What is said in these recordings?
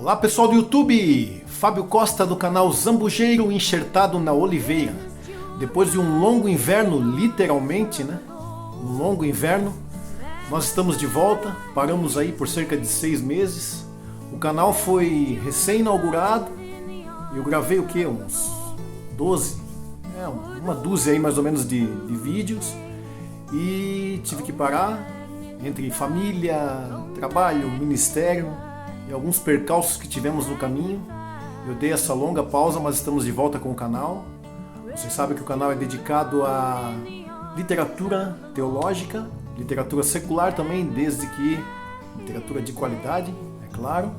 Olá pessoal do YouTube, Fábio Costa do canal Zambujeiro enxertado na oliveira. Depois de um longo inverno, literalmente, né? Um longo inverno, nós estamos de volta, paramos aí por cerca de 6 meses. O canal foi recém-inaugurado, eu gravei o que? Uns 12, uma dúzia aí mais ou menos de vídeos. E tive que parar entre família, trabalho, ministério e alguns percalços que tivemos no caminho. Eu dei essa longa pausa, mas estamos de volta com o canal. Vocês sabem que o canal é dedicado a literatura teológica, literatura secular também, desde que literatura de qualidade, é claro,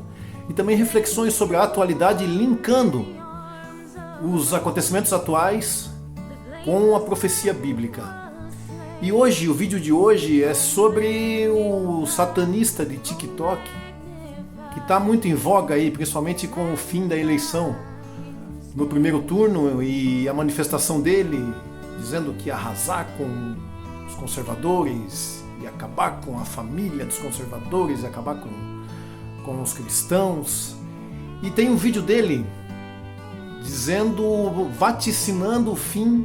e também reflexões sobre a atualidade, linkando os acontecimentos atuais com a profecia bíblica. E hoje, o vídeo de hoje é sobre o satanista de TikTok, que está muito em voga aí, principalmente com o fim da eleição no primeiro turno e a manifestação dele dizendo que ia arrasar com os conservadores, ia acabar com a família dos conservadores, ia acabar com os cristãos. E tem um vídeo dele dizendo, vaticinando o fim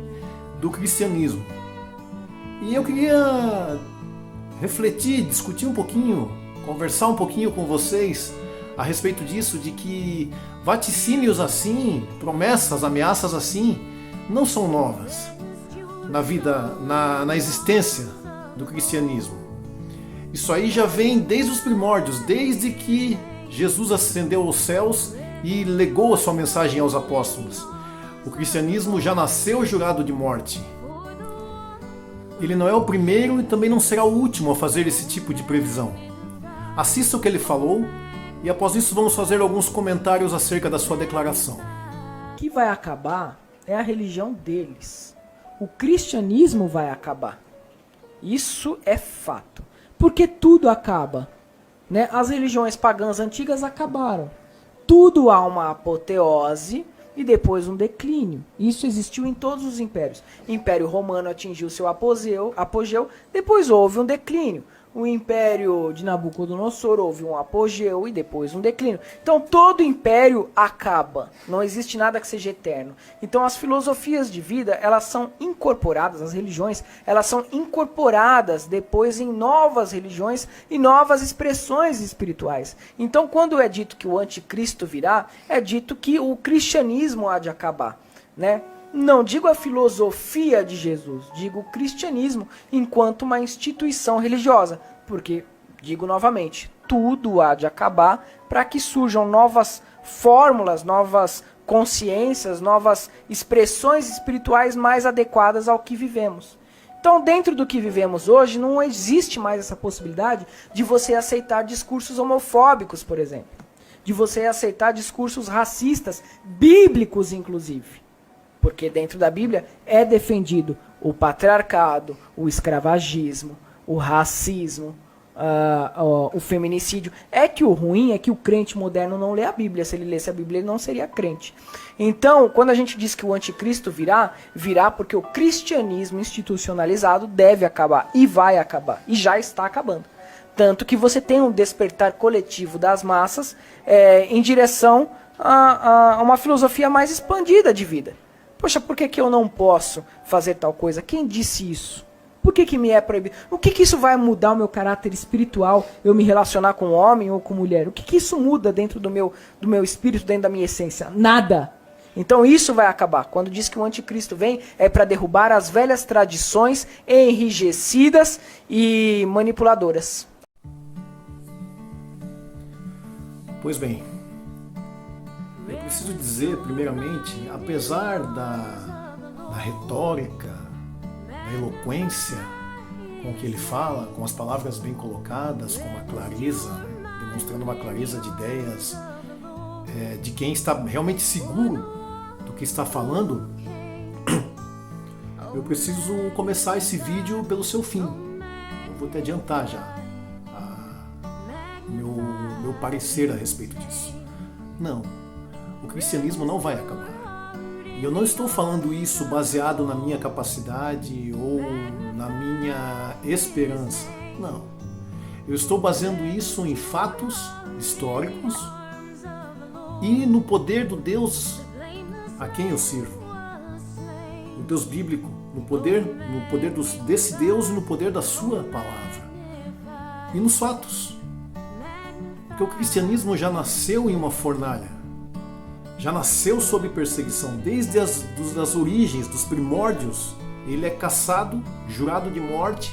do cristianismo. E eu queria refletir, discutir um pouquinho, conversar um pouquinho com vocês a respeito disso, de que vaticínios assim, promessas, ameaças assim, não são novas na vida, na existência do cristianismo. Isso aí já vem desde os primórdios, desde que Jesus ascendeu aos céus e legou a sua mensagem aos apóstolos. O cristianismo já nasceu jurado de morte. Ele não é o primeiro e também não será o último a fazer esse tipo de previsão. Assista o que ele falou e após isso vamos fazer alguns comentários acerca da sua declaração. O que vai acabar é a religião deles. O cristianismo vai acabar. Isso é fato. Porque tudo acaba, né? As religiões pagãs antigas acabaram. Tudo há uma apoteose e depois um declínio. Isso existiu em todos os impérios. O Império Romano atingiu seu apogeu, depois houve um declínio. O Império de Nabucodonosor houve um apogeu e depois um declínio. Então todo império acaba. Não existe nada que seja eterno. Então as filosofias de vida, elas são incorporadas, as religiões, elas são incorporadas depois em novas religiões e novas expressões espirituais. Então quando é dito que o anticristo virá, é dito que o cristianismo há de acabar, né? Não digo a filosofia de Jesus, digo o cristianismo enquanto uma instituição religiosa, porque, digo novamente, tudo há de acabar para que surjam novas fórmulas, novas consciências, novas expressões espirituais mais adequadas ao que vivemos. Então, dentro do que vivemos hoje, não existe mais essa possibilidade de você aceitar discursos homofóbicos, por exemplo, de você aceitar discursos racistas, bíblicos inclusive. Porque dentro da Bíblia é defendido o patriarcado, o escravagismo, o racismo, o feminicídio. É que o ruim é que o crente moderno não lê a Bíblia. Se ele lesse a Bíblia, ele não seria crente. Então, quando a gente diz que o anticristo virá porque o cristianismo institucionalizado deve acabar e vai acabar. E já está acabando. Tanto que você tem um despertar coletivo das massas em direção a uma filosofia mais expandida de vida. Poxa, por que eu não posso fazer tal coisa? Quem disse isso? Por que me é proibido? O que isso vai mudar o meu caráter espiritual? Eu me relacionar com homem ou com mulher? O que isso muda dentro do meu espírito, dentro da minha essência? Nada. Então isso vai acabar. Quando diz que o anticristo vem, é para derrubar as velhas tradições enrijecidas e manipuladoras. Pois bem, eu preciso dizer, primeiramente, apesar da retórica, da eloquência com que ele fala, com as palavras bem colocadas, com uma clareza, demonstrando uma clareza de ideias, de quem está realmente seguro do que está falando, eu preciso começar esse vídeo pelo seu fim. Eu vou te adiantar já meu parecer a respeito disso. Não. O cristianismo não vai acabar. E eu não estou falando isso baseado na minha capacidade ou na minha esperança. Não. Eu estou baseando isso em fatos históricos e no poder do Deus a quem eu sirvo. O Deus bíblico, no poder desse Deus e no poder da sua palavra. E nos fatos. Porque o cristianismo já nasceu em uma fornalha. Já nasceu sob perseguição. Desde as origens, dos primórdios, ele é caçado, jurado de morte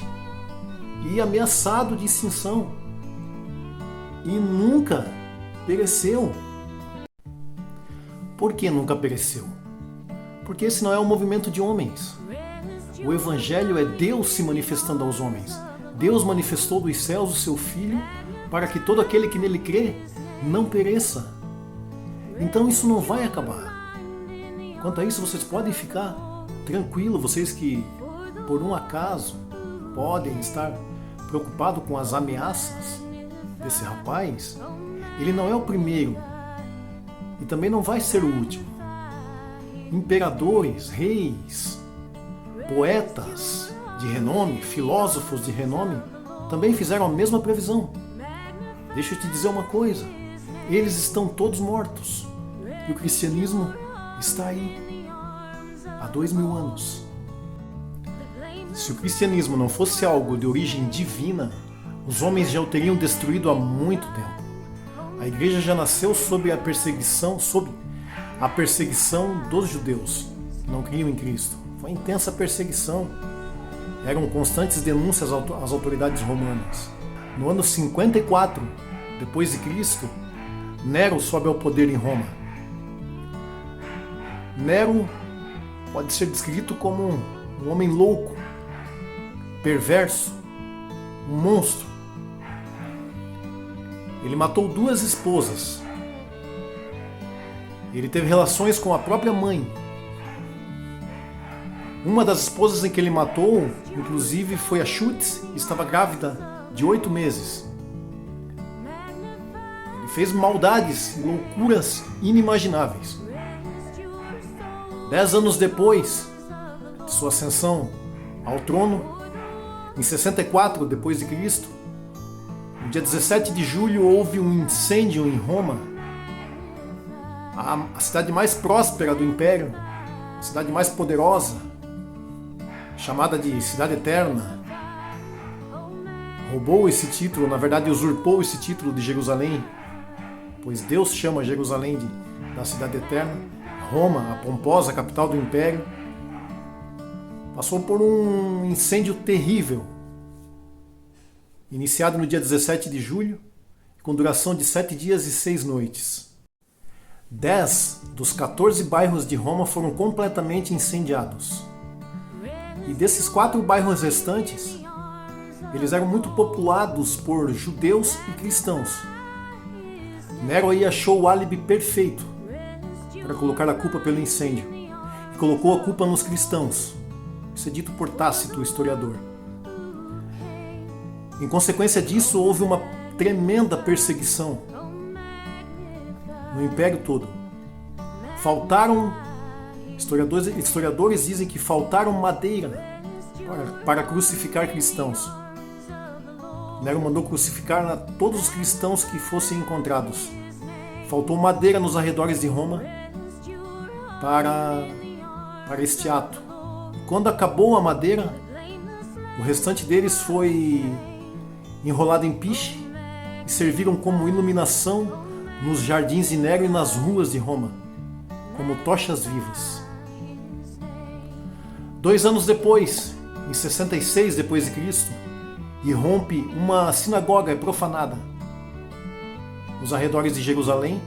e ameaçado de extinção. E nunca pereceu. Por que nunca pereceu? Porque esse não é um movimento de homens. O Evangelho é Deus se manifestando aos homens. Deus manifestou dos céus o seu Filho para que todo aquele que nele crê não pereça. Então isso não vai acabar. Quanto a isso, vocês podem ficar tranquilos, vocês que por um acaso podem estar preocupados com as ameaças desse rapaz. Ele não é o primeiro e também não vai ser o último. Imperadores, reis, poetas de renome, filósofos de renome também fizeram a mesma previsão. Deixa eu te dizer uma coisa, eles estão todos mortos e o cristianismo está aí há 2000 anos. Se o cristianismo não fosse algo de origem divina, os homens já o teriam destruído há muito tempo. A igreja já nasceu sob a perseguição dos judeus que não criam em Cristo. Foi intensa perseguição. Eram constantes denúncias às autoridades romanas. No ano 54 depois de Cristo, Nero sobe ao poder em Roma. Nero pode ser descrito como um homem louco, perverso, um monstro. Ele matou 2 esposas. Ele teve relações com a própria mãe. Uma das esposas em que ele matou, inclusive, foi a Chutes, e estava grávida de 8 meses. Ele fez maldades e loucuras inimagináveis. 10 anos depois de sua ascensão ao trono, em 64 depois de Cristo, no dia 17 de julho houve um incêndio em Roma, a cidade mais próspera do Império, a cidade mais poderosa, chamada de Cidade Eterna. Roubou esse título, na verdade usurpou esse título de Jerusalém, pois Deus chama Jerusalém da Cidade Eterna. Roma, a pomposa capital do Império, passou por um incêndio terrível, iniciado no dia 17 de julho, com duração de 7 dias e 6 noites. 10 dos 14 bairros de Roma foram completamente incendiados. E desses 4 bairros restantes, eles eram muito populados por judeus e cristãos. Nero aí achou o álibi perfeito para colocar a culpa pelo incêndio e colocou a culpa nos cristãos. Isso é dito por Tácito, o historiador. Em consequência disso, houve uma tremenda perseguição no império todo. Historiadores dizem que faltaram madeira para crucificar cristãos. Nero mandou crucificar todos os cristãos que fossem encontrados. Faltou madeira nos arredores de Roma para este ato. Quando acabou a madeira, o restante deles foi enrolado em piche e serviram como iluminação nos jardins de Nero e nas ruas de Roma, como tochas vivas. 2 anos depois, em 66 depois de Cristo, irrompe uma sinagoga profanada nos arredores de Jerusalém,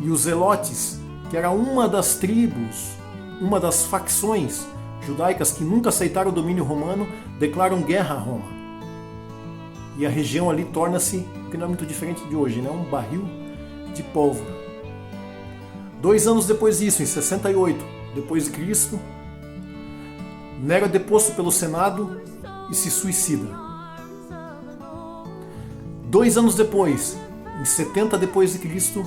e os zelotes, que era uma das tribos, uma das facções judaicas que nunca aceitaram o domínio romano, declaram guerra a Roma. E a região ali torna-se, que não é muito diferente de hoje, né? Um barril de pólvora. 2 anos depois disso, em 68 depois de Cristo, Nero é deposto pelo Senado e se suicida. 2 anos depois, em 70 depois de Cristo,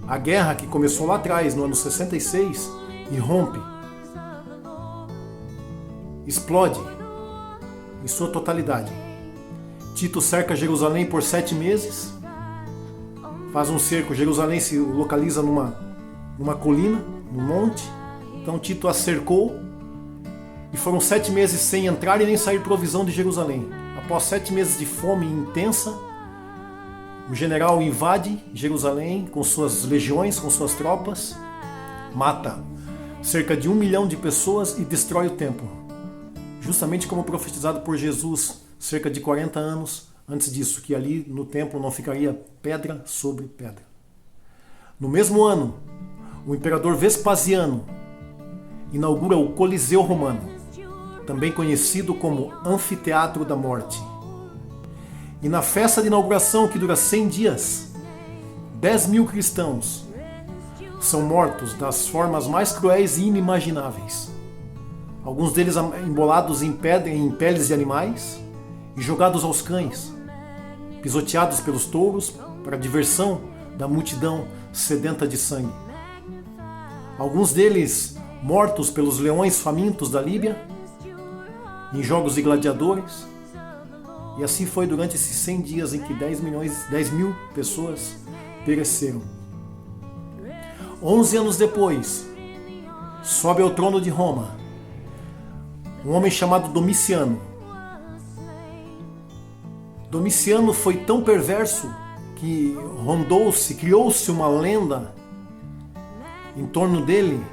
a guerra que começou lá atrás, no ano 66, irrompe, explode em sua totalidade. Tito cerca Jerusalém por 7 meses, faz um cerco. Jerusalém se localiza numa colina, num monte. Então Tito a cercou e foram 7 meses sem entrar e nem sair provisão de Jerusalém. Após 7 meses de fome intensa, o general invade Jerusalém com suas legiões, com suas tropas, mata cerca de 1 milhão de pessoas e destrói o templo. Justamente como profetizado por Jesus, cerca de 40 anos antes disso, que ali no templo não ficaria pedra sobre pedra. No mesmo ano, o imperador Vespasiano inaugura o Coliseu Romano, também conhecido como Anfiteatro da Morte. E na festa de inauguração, que dura 100 dias, 10 mil cristãos são mortos das formas mais cruéis e inimagináveis. Alguns deles embolados em peles de animais e jogados aos cães, pisoteados pelos touros para a diversão da multidão sedenta de sangue. Alguns deles mortos pelos leões famintos da Líbia, em jogos de gladiadores. E assim foi durante esses 100 dias em que 10 mil pessoas pereceram. 11 anos depois, sobe ao trono de Roma um homem chamado Domiciano. Domiciano foi tão perverso que criou-se uma lenda em torno dele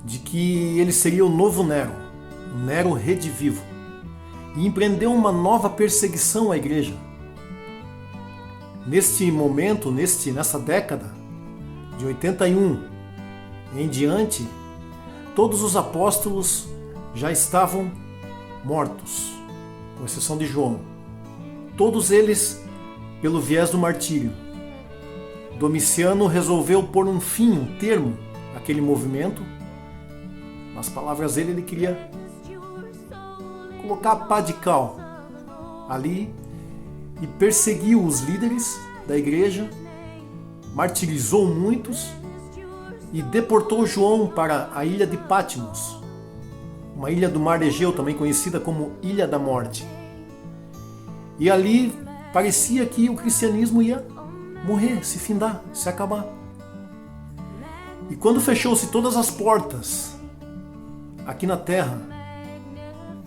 de que ele seria o novo Nero, o Nero redivivo, e empreendeu uma nova perseguição à igreja. Neste momento, nessa década de 81 em diante, todos os apóstolos já estavam mortos, com exceção de João. Todos eles pelo viés do martírio. Domiciano resolveu pôr um termo àquele movimento. Nas palavras dele, ele queria colocar a pá de cal ali e perseguiu os líderes da igreja, martirizou muitos e deportou João para a ilha de Patmos, uma ilha do mar Egeu, também conhecida como Ilha da Morte. E ali parecia que o cristianismo ia morrer, se findar, se acabar. E quando fechou-se todas as portas aqui na terra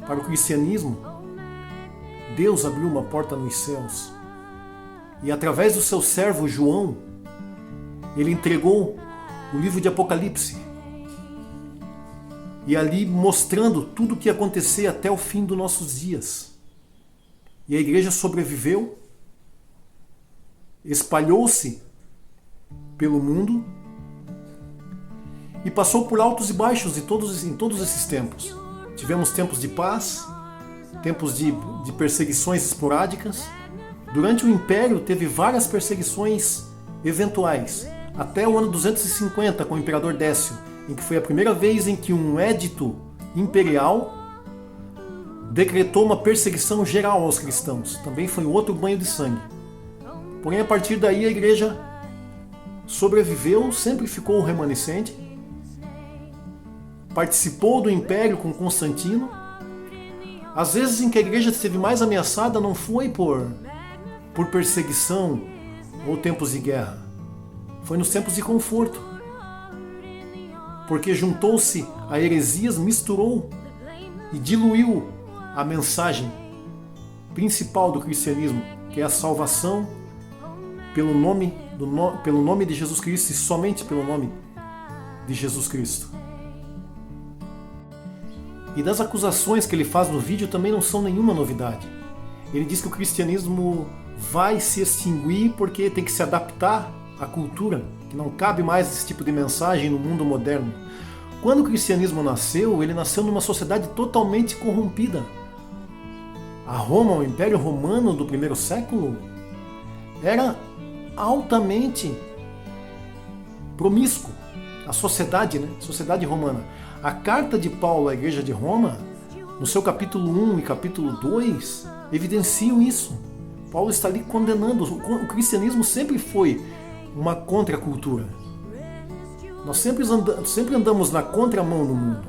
para o cristianismo, Deus abriu uma porta nos céus. E através do seu servo João, ele entregou o livro de Apocalipse. E ali mostrando tudo o que ia acontecer até o fim dos nossos dias. E a igreja sobreviveu, espalhou-se pelo mundo e passou por altos e baixos em todos esses tempos. Tivemos tempos de paz, tempos de perseguições esporádicas. Durante o Império teve várias perseguições eventuais, até o ano 250 com o Imperador Décio, em que foi a primeira vez em que um édito imperial decretou uma perseguição geral aos cristãos. Também foi outro banho de sangue. Porém, a partir daí a igreja sobreviveu, sempre ficou remanescente, participou do Império com Constantino. Às vezes em que a igreja esteve mais ameaçada não foi por perseguição ou tempos de guerra, foi nos tempos de conforto. Porque juntou-se a heresias, misturou e diluiu a mensagem principal do cristianismo, que é a salvação pelo nome de Jesus Cristo e somente pelo nome de Jesus Cristo. E das acusações que ele faz no vídeo também não são nenhuma novidade. Ele diz que o cristianismo vai se extinguir porque tem que se adaptar à cultura, que não cabe mais esse tipo de mensagem no mundo moderno. Quando o cristianismo nasceu, ele nasceu numa sociedade totalmente corrompida. A Roma, o Império Romano do primeiro século, era altamente promíscuo. A sociedade, sociedade romana. A carta de Paulo à igreja de Roma, no seu capítulo 1 e capítulo 2, evidenciam isso. Paulo está ali condenando. O cristianismo sempre foi uma contracultura. Nós sempre andamos na contramão do mundo.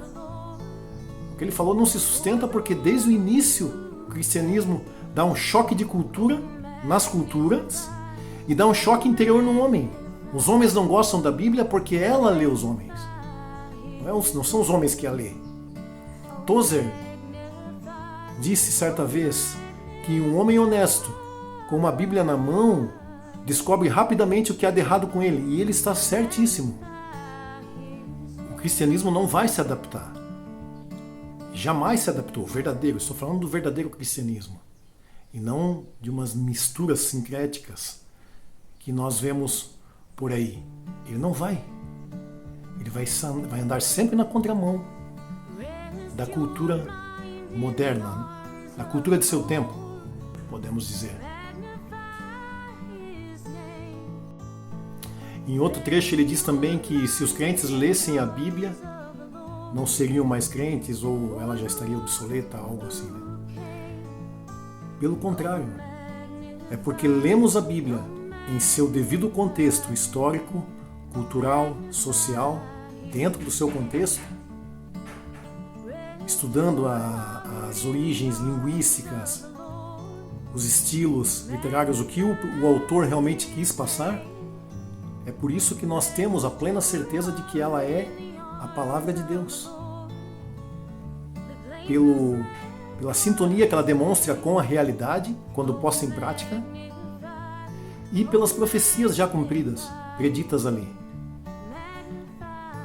O que ele falou não se sustenta porque desde o início o cristianismo dá um choque de cultura nas culturas e dá um choque interior no homem. Os homens não gostam da Bíblia porque ela lê os homens. Não são os homens que a lê. Tozer disse certa vez que um homem honesto, com uma Bíblia na mão, descobre rapidamente o que há de errado com ele. E ele está certíssimo. O cristianismo não vai se adaptar. Jamais se adaptou. O verdadeiro. Estou falando do verdadeiro cristianismo. E não de umas misturas sincréticas que nós vemos por aí. Ele não vai. Ele vai andar sempre na contramão da cultura moderna, da cultura de seu tempo, podemos dizer. Em outro trecho ele diz também que se os crentes lessem a Bíblia, não seriam mais crentes ou ela já estaria obsoleta, algo assim. Pelo contrário, é porque lemos a Bíblia em seu devido contexto histórico, cultural, social, dentro do seu contexto, estudando as origens linguísticas, os estilos literários, o que o autor realmente quis passar. É por isso que nós temos a plena certeza de que ela é a palavra de Deus. Pela sintonia que ela demonstra com a realidade, quando posta em prática, e pelas profecias já cumpridas, preditas ali.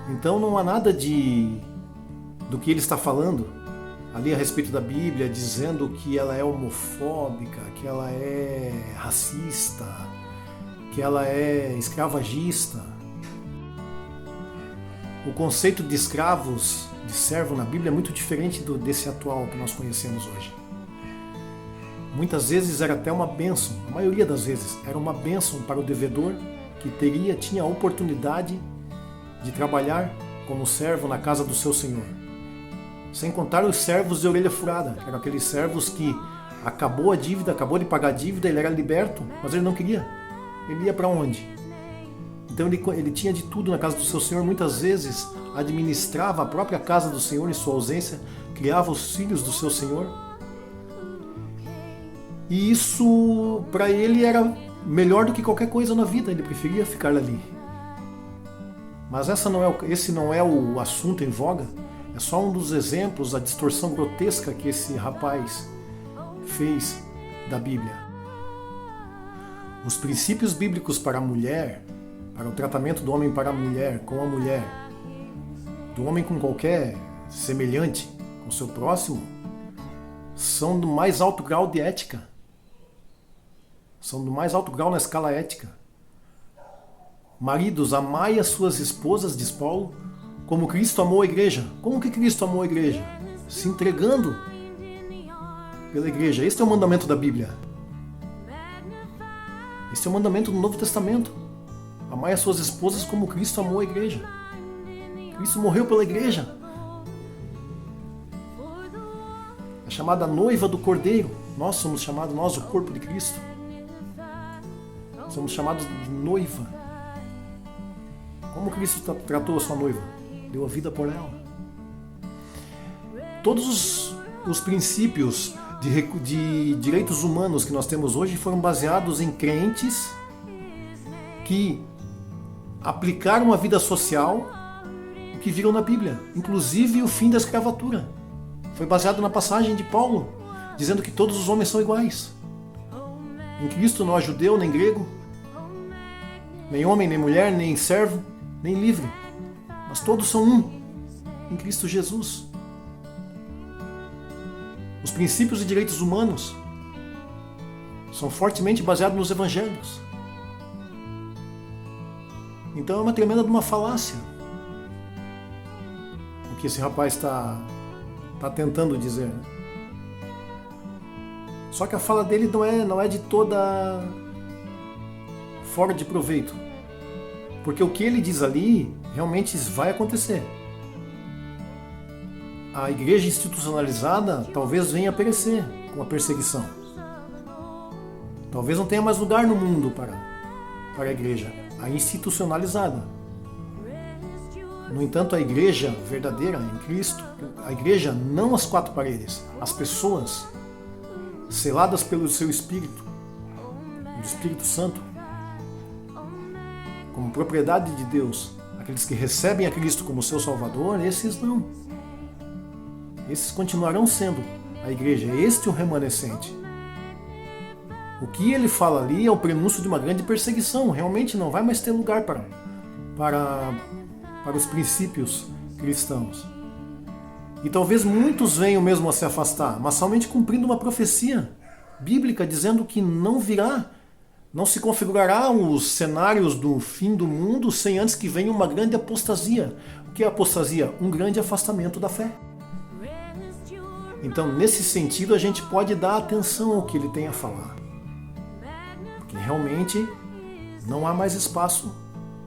Então não há nada do que ele está falando ali a respeito da Bíblia, dizendo que ela é homofóbica, que ela é racista, que ela é escravagista. O conceito de escravos, de servo na Bíblia é muito diferente desse atual que nós conhecemos hoje. Muitas vezes era até uma bênção, a maioria das vezes era uma bênção para o devedor que tinha a oportunidade de trabalhar como servo na casa do seu senhor. Sem contar os servos de orelha furada, que eram aqueles servos que acabou a dívida, acabou de pagar a dívida, ele era liberto, mas ele não queria. Ele ia para onde? Então ele tinha de tudo na casa do seu senhor, muitas vezes administrava a própria casa do senhor em sua ausência, criava os filhos do seu senhor. E isso para ele era melhor do que qualquer coisa na vida, ele preferia ficar ali. Mas esse não é o assunto em voga, é só um dos exemplos da distorção grotesca que esse rapaz fez da Bíblia. Os princípios bíblicos para a mulher, para o tratamento do homem para a mulher, com a mulher, do homem com qualquer semelhante, com o seu próximo, são do mais alto grau de ética. São do mais alto grau na escala ética. Maridos, amai as suas esposas, diz Paulo, como Cristo amou a igreja. Como que Cristo amou a igreja? Se entregando pela igreja. Este é o mandamento da Bíblia. Este é o mandamento do Novo Testamento. Amai as suas esposas como Cristo amou a igreja. Cristo morreu pela igreja. É chamada noiva do Cordeiro. Nós somos chamados, o corpo de Cristo. Somos chamados de noiva. Como Cristo tratou a sua noiva? Deu a vida por ela. Todos os princípios de direitos humanos que nós temos hoje foram baseados em crentes que aplicaram a vida social o que viram na Bíblia, inclusive o fim da escravatura. Foi baseado na passagem de Paulo, dizendo que todos os homens são iguais. Em Cristo não há judeu nem grego, nem homem, nem mulher, nem servo, nem livre, mas todos são um em Cristo Jesus. Os princípios de direitos humanos são fortemente baseados nos evangelhos. Então é uma tremenda de uma falácia o que esse rapaz está tentando dizer. Só que a fala dele não é de toda fora de proveito. Porque o que ele diz ali realmente vai acontecer. A igreja institucionalizada talvez venha a perecer com a perseguição. Talvez não tenha mais lugar no mundo para a igreja, a institucionalizada. No entanto, a igreja verdadeira em Cristo, a igreja não as quatro paredes, as pessoas seladas pelo seu Espírito, o Espírito Santo, como propriedade de Deus, aqueles que recebem a Cristo como seu Salvador, esses não. Esses continuarão sendo a igreja, este é o remanescente. O que ele fala ali é o prenúncio de uma grande perseguição, realmente não vai mais ter lugar para os princípios cristãos. E talvez muitos venham mesmo a se afastar, mas somente cumprindo uma profecia bíblica dizendo que não se configurará os cenários do fim do mundo sem antes que venha uma grande apostasia. O que é apostasia? Um grande afastamento da fé. Então, nesse sentido, a gente pode dar atenção ao que ele tem a falar. Porque realmente não há mais espaço.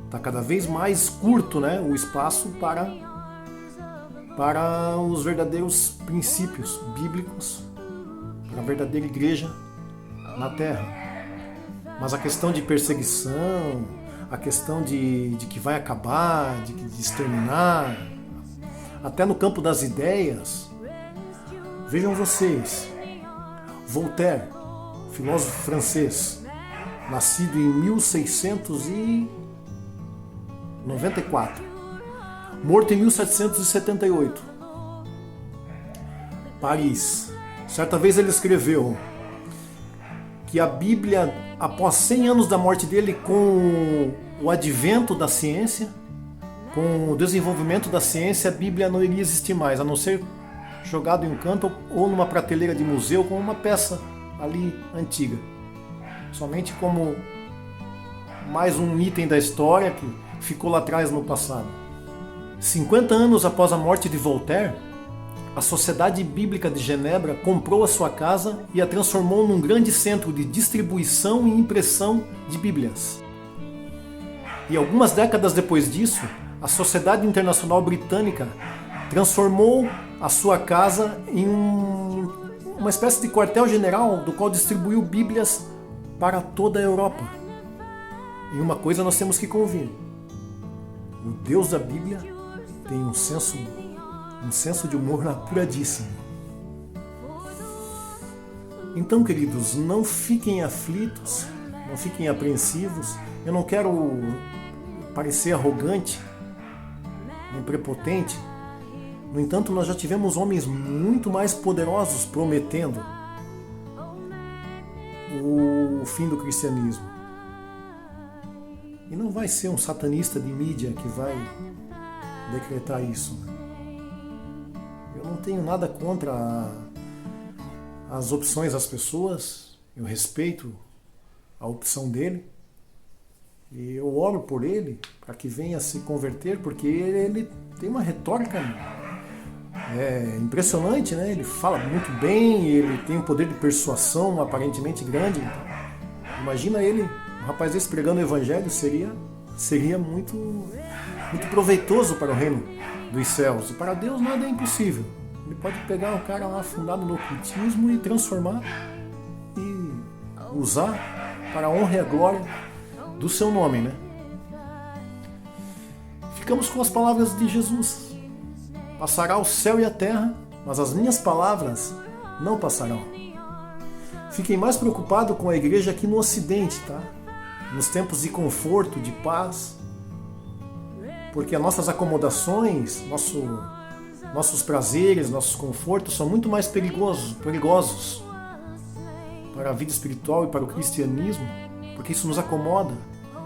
Está cada vez mais curto, né, o espaço para os verdadeiros princípios bíblicos, para a verdadeira igreja na terra. Mas a questão de perseguição, a questão de que vai acabar, de exterminar, até no campo das ideias. Vejam vocês, Voltaire, filósofo francês, nascido em 1694, morto em 1778, Paris. Certa vez ele escreveu que a Bíblia, após 100 anos da morte dele, com o advento da ciência, com o desenvolvimento da ciência, a Bíblia não iria existir mais, a não ser jogado em um canto ou numa prateleira de museu como uma peça ali antiga. Somente como mais um item da história que ficou lá atrás no passado. 50 anos após a morte de Voltaire, a Sociedade Bíblica de Genebra comprou a sua casa e a transformou num grande centro de distribuição e impressão de Bíblias. E algumas décadas depois disso, a Sociedade Internacional Britânica transformou a sua casa em uma espécie de quartel-general do qual distribuiu Bíblias para toda a Europa. E uma coisa nós temos que convir: o Deus da Bíblia tem um senso de humor apuradíssimo. Então, queridos, não fiquem aflitos, não fiquem apreensivos. Eu não quero parecer arrogante, nem prepotente. No entanto, nós já tivemos homens muito mais poderosos prometendo o fim do cristianismo. E não vai ser um satanista de mídia que vai decretar isso. Eu não tenho nada contra as opções das pessoas, eu respeito a opção dele, e eu oro por ele para que venha se converter, porque ele tem uma retórica impressionante, né? Ele fala muito bem, ele tem um poder de persuasão aparentemente grande. Imagina ele, um rapaz desse pregando o evangelho, seria muito, muito proveitoso para o reino dos céus. E para Deus nada é impossível. Ele pode pegar um cara lá afundado no ocultismo e transformar e usar para a honra e a glória do seu nome, né? Ficamos com as palavras de Jesus. Passará o céu e a terra, mas as minhas palavras não passarão. Fiquem mais preocupados com a igreja aqui no Ocidente, tá? Nos tempos de conforto, de paz, porque as nossas acomodações, nossos prazeres, nossos confortos são muito mais perigosos para a vida espiritual e para o cristianismo, porque isso nos acomoda,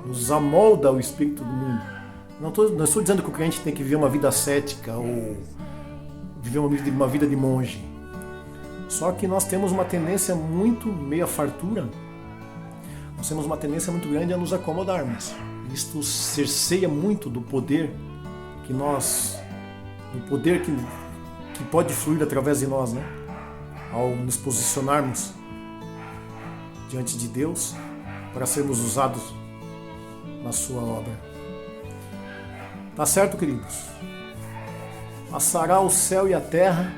nos amolda ao espírito do mundo. Não estou dizendo que o crente tem que viver uma vida ascética ou viver uma vida de monge. Só que nós temos uma tendência muito, meia fartura, nós temos uma tendência muito grande a nos acomodarmos. Isto cerceia muito do poder que pode fluir através de nós, né? Ao nos posicionarmos diante de Deus para sermos usados na sua obra. Tá certo, queridos? Passará o céu e a terra,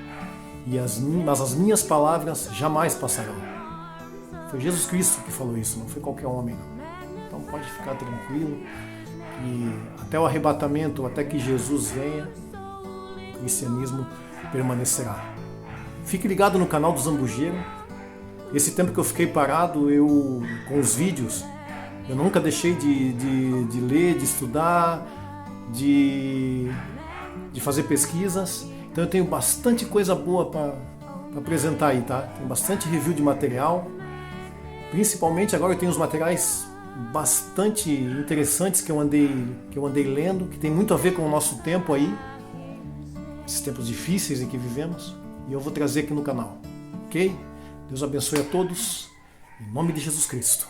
mas as minhas palavras jamais passarão. Foi Jesus Cristo que falou isso, não foi qualquer homem. Então pode ficar tranquilo que até o arrebatamento, até que Jesus venha, o cristianismo permanecerá. Fique ligado no canal do Zambujeiro. Esse tempo que eu fiquei parado, com os vídeos, Eu nunca deixei de ler, de estudar, de fazer pesquisas. Então eu tenho bastante coisa boa para apresentar aí, tá? Tem bastante review de material. Principalmente agora eu tenho os materiais bastante interessantes que eu andei lendo, que tem muito a ver com o nosso tempo aí, esses tempos difíceis em que vivemos, e eu vou trazer aqui no canal, ok? Deus abençoe a todos, em nome de Jesus Cristo.